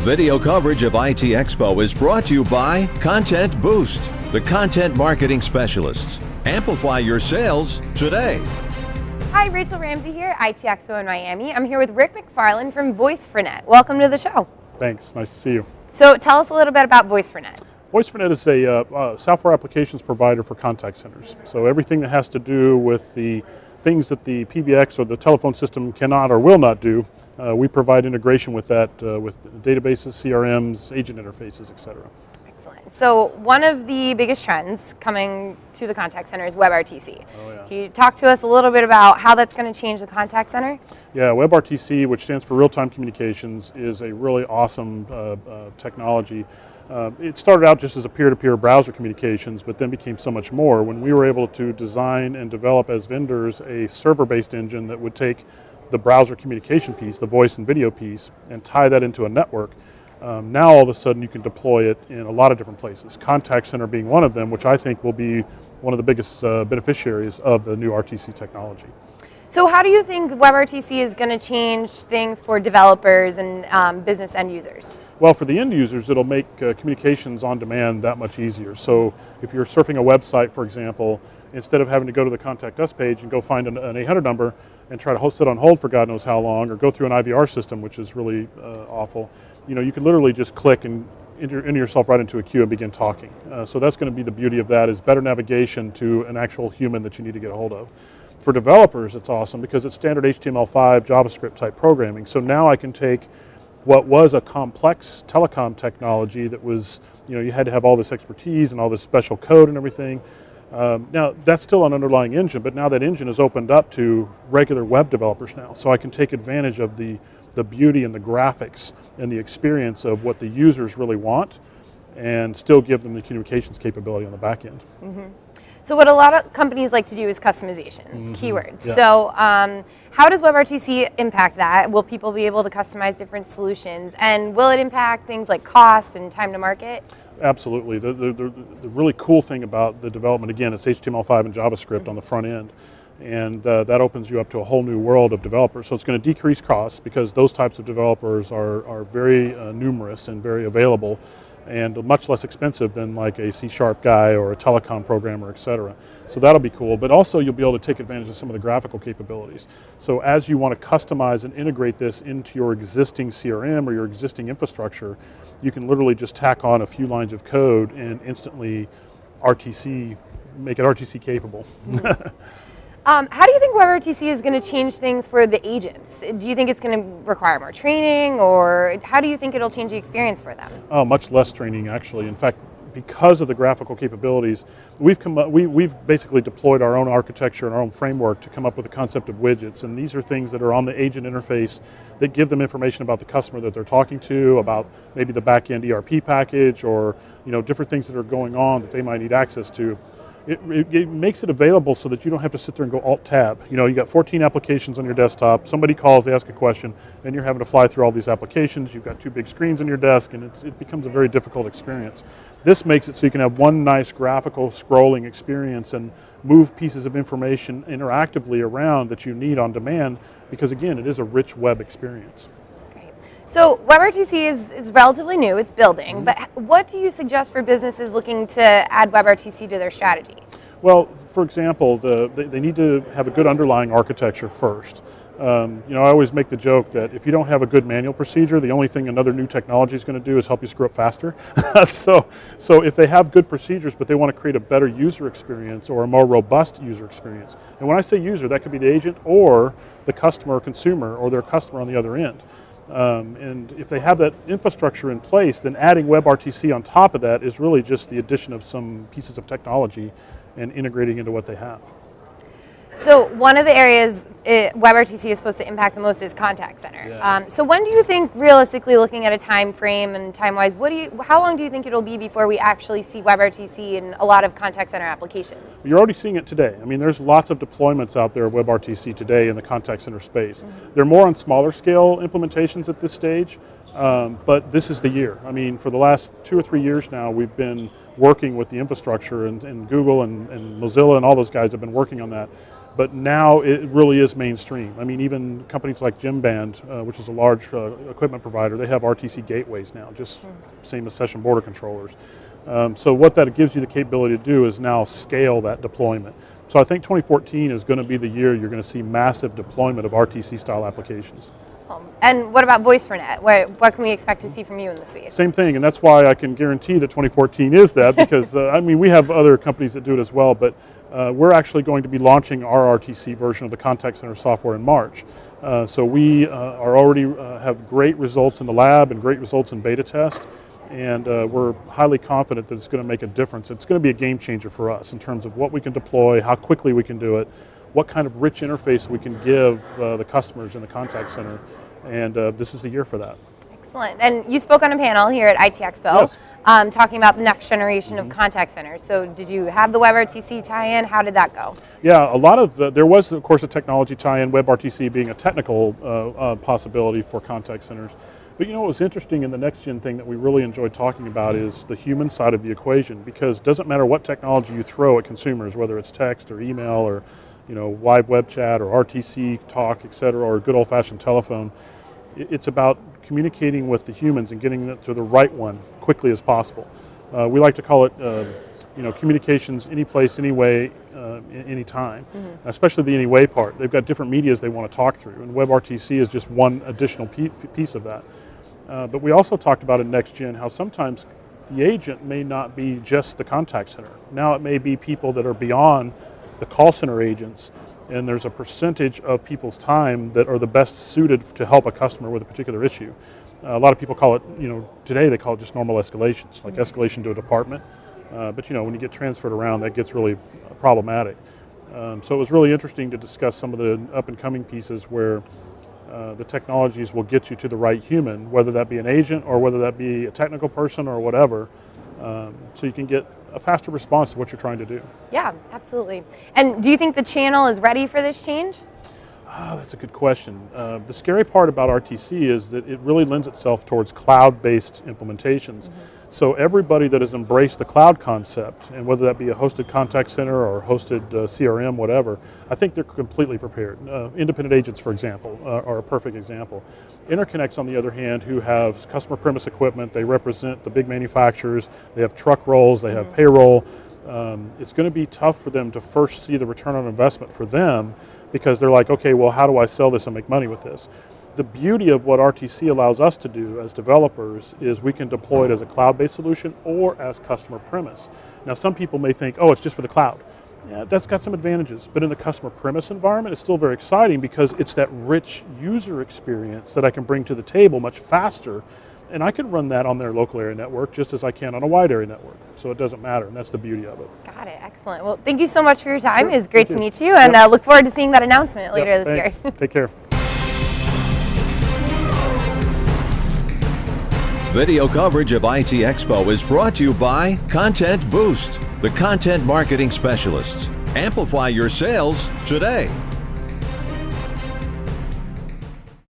Video coverage of IT Expo is brought to you by Content Boost, the content marketing specialists. Amplify your sales today. Hi, Rachel Ramsey here, IT Expo in Miami. I'm here with Rick McFarland from Voice4Net. Welcome to the show. Thanks, nice to see you. So tell us a little bit about Voice4Net. Voice4Net is a software applications provider for contact centers. So everything that has to do with the things that the PBX or the telephone system cannot or will not do, we provide integration with that, with databases, CRMs, agent interfaces, etc. Excellent. So one of the biggest trends coming to the contact center is WebRTC. Oh, yeah. Can you talk to us a little bit about how that's going to change the contact center? Yeah, WebRTC, which stands for Real-Time Communications, is a really awesome technology. It started out just as a peer-to-peer browser communications, but then became so much more when we were able to design and develop as vendors a server-based engine that would take the browser communication piece, the voice and video piece, and tie that into a network. Now all of a sudden you can deploy it in a lot of different places, contact center being one of them, which I think will be one of the biggest beneficiaries of the new RTC technology. So how do you think WebRTC is going to change things for developers and business end users? Well, for the end users, it'll make communications on demand that much easier. So if you're surfing a website, for example, instead of having to go to the contact us page and go find an 800 number and try to sit on hold for God knows how long, or go through an IVR system, which is really awful, you can literally just click and enter yourself right into a queue and begin talking. So that's going to be the beauty of that, is better navigation to an actual human that you need to get a hold of. For developers, it's awesome because it's standard HTML5 JavaScript type programming. So now I can take what was a complex telecom technology that was, you had to have all this expertise and all this special code and everything. Now that's still an underlying engine, but now that engine is opened up to regular web developers now. So I can take advantage of the beauty and the graphics and the experience of what the users really want and still give them the communications capability on the back end. Mm-hmm. So what a lot of companies like to do is customization, keywords. Yeah. So how does WebRTC impact that? Will people be able to customize different solutions? And will it impact things like cost and time to market? Absolutely. The really cool thing about the development, again, it's HTML5 and JavaScript on the front end. And that opens you up to a whole new world of developers. So it's going to decrease costs because those types of developers are very numerous and very available, and much less expensive than like a C# guy or a telecom programmer, etc. So that'll be cool, but also you'll be able to take advantage of some of the graphical capabilities. So as you want to customize and integrate this into your existing CRM or your existing infrastructure, you can literally just tack on a few lines of code and instantly make it RTC capable. How do you think WebRTC is going to change things for the agents? Do you think it's going to require more training, or how do you think it'll change the experience for them? Oh, much less training actually. In fact, because of the graphical capabilities, we've basically deployed our own architecture and our own framework to come up with the concept of widgets, and these are things that are on the agent interface that give them information about the customer that they're talking to, about maybe the back-end ERP package, or different things that are going on that they might need access to. It makes it available so that you don't have to sit there and go Alt-Tab. You got 14 applications on your desktop, somebody calls, they ask a question, and you're having to fly through all these applications, you've got two big screens on your desk, and it becomes a very difficult experience. This makes it so you can have one nice graphical scrolling experience and move pieces of information interactively around that you need on demand, because again, it is a rich web experience. So WebRTC is relatively new, it's building, but what do you suggest for businesses looking to add WebRTC to their strategy? Well, for example, they need to have a good underlying architecture first. I always make the joke that if you don't have a good manual procedure, the only thing another new technology is going to do is help you screw up faster. So if they have good procedures, but they want to create a better user experience or a more robust user experience, and when I say user, that could be the agent or the customer or consumer or their customer on the other end. And if they have that infrastructure in place, then adding WebRTC on top of that is really just the addition of some pieces of technology and integrating into what they have. So one of the areas WebRTC is supposed to impact the most is contact center. Yeah. So when do you think, realistically, looking at a time frame and time-wise, how long do you think it'll be before we actually see WebRTC in a lot of contact center applications? You're already seeing it today. I mean, there's lots of deployments out there of WebRTC today in the contact center space. They're more on smaller scale implementations at this stage, but this is the year. I mean, for the last 2 or 3 years now, we've been working with the infrastructure, and Google and Mozilla and all those guys have been working on that. but now it really is mainstream. I mean, even companies like Jimband, which is a large equipment provider, they have RTC gateways now, just same as session border controllers. So what that gives you the capability to do is now scale that deployment. So I think 2014 is going to be the year you're going to see massive deployment of RTC style applications. And what about Voice4Net? What can we expect to see from you in the space? Same thing, and that's why I can guarantee that 2014 is that, because I mean, we have other companies that do it as well, but we're actually going to be launching our RTC version of the contact center software in March. So we are already have great results in the lab and great results in beta test, and we're highly confident that it's going to make a difference. It's going to be a game changer for us in terms of what we can deploy, how quickly we can do it, what kind of rich interface we can give the customers in the contact center, and this is the year for that. Excellent. And you spoke on a panel here at IT Expo. Yes. Talking about the next generation of contact centers. So did you have the WebRTC tie-in? How did that go? Yeah, a lot of there was, of course, a technology tie-in, WebRTC being a technical possibility for contact centers. But you know what was interesting in the next gen thing that we really enjoyed talking about is the human side of the equation, because it doesn't matter what technology you throw at consumers, whether it's text or email or live web chat or RTC talk, et cetera, or good old-fashioned telephone. It's about communicating with the humans and getting it to the right one quickly as possible. We like to call it, communications any place, any way, any time, especially the anyway part. They've got different medias they want to talk through, and WebRTC is just one additional piece of that. But we also talked about in next gen how sometimes the agent may not be just the contact center. Now it may be people that are beyond the call center agents, and there's a percentage of people's time that are the best suited to help a customer with a particular issue. A lot of people call it, today they call it just normal escalations, like escalation to a department. But when you get transferred around, that gets really problematic. So it was really interesting to discuss some of the up and coming pieces where the technologies will get you to the right human, whether that be an agent or whether that be a technical person or whatever, so you can get a faster response to what you're trying to do. Yeah, absolutely. And do you think the channel is ready for this change? That's a good question. The scary part about RTC is that it really lends itself towards cloud-based implementations. So everybody that has embraced the cloud concept, and whether that be a hosted contact center or hosted CRM, whatever, I think they're completely prepared. Independent agents, for example, are a perfect example. Interconnects, on the other hand, who have customer premise equipment, they represent the big manufacturers, they have truck rolls, they have payroll. It's going to be tough for them to first see the return on investment for them, because they're like, okay, well, how do I sell this and make money with this? The beauty of what RTC allows us to do as developers is we can deploy it as a cloud-based solution or as customer premise. Now, some people may think, oh, it's just for the cloud. Yeah, that's got some advantages, but in the customer premise environment, it's still very exciting because it's that rich user experience that I can bring to the table much faster, and I can run that on their local area network just as I can on a wide area network. So it doesn't matter, and that's the beauty of it. Got it, excellent. Well, thank you so much for your time. Sure. It was great to meet you, and look forward to seeing that announcement later this Thanks. year. Take care. Video coverage of IT Expo is brought to you by Content Boost, the content marketing specialists. Amplify your sales today.